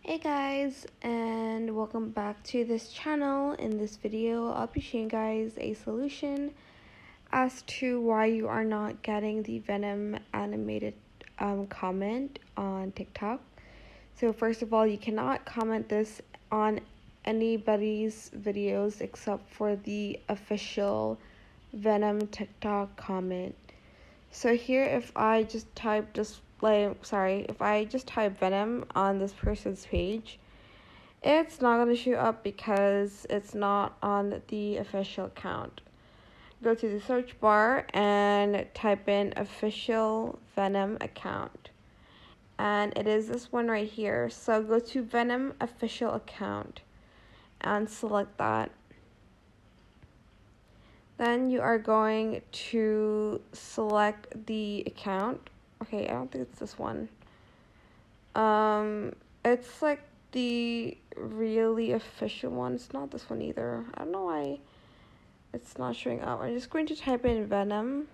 Hey guys, and welcome back to this channel. In this video, I'll be showing you guys a solution as to why you are not getting the Venom animated comment on TikTok. So first of all, you cannot comment this on anybody's videos except for the official Venom TikTok comment. So here, if I just type if I just type Venom on this person's page, it's not going to show up because it's not on the official account. Go to the search bar and type in official Venom account. And it is this one right here. So go to Venom official account and select that. Then you are going to select the account. Okay, I don't think it's this one. It's like the really official one. It's not this one either. I don't know why it's not showing up. I'm just going to type in Venom.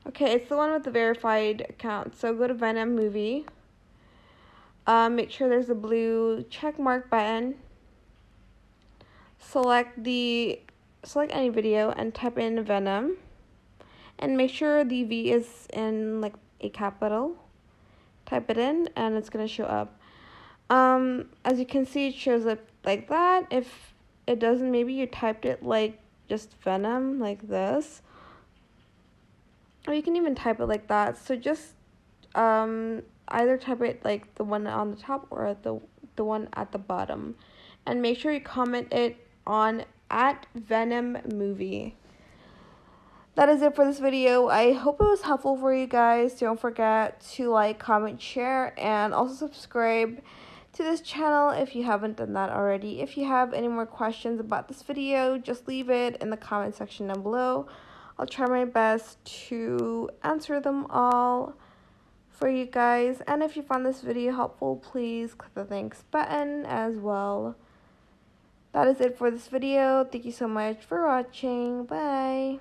Okay, it's the one with the verified account. So go to Venom movie. Make sure there's a blue check mark button. Select any video and type in Venom, and make sure the V is in like a capital. Type it in and it's gonna show up. As you can see, it shows up like that. If it doesn't, maybe you typed it like just Venom like this, or you can even type it like that. So just either type it like the one on the top or the one at the bottom, and make sure you comment it on @VenomMovie. That is it for this video. I hope it was helpful for you guys. Don't forget to like, comment, share, and also subscribe to this channel if you haven't done that already. If you have any more questions about this video, just leave it in the comment section down below. I'll try my best to answer them all for you guys. And if you found this video helpful, please click the thanks button as well. That is it for this video. Thank you so much for watching. Bye.